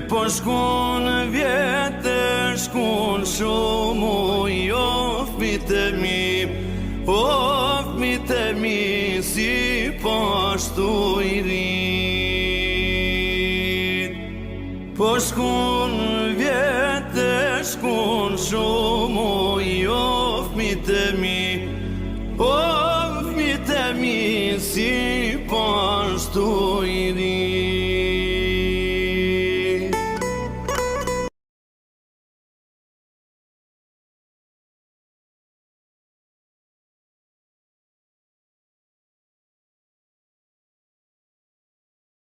Po shkon vjetë, shkon shumë jo fmit e mi, si pashtu i rin. Po shkon vjetë, shkon shumë jo fmit e mi, si pashtu i rin.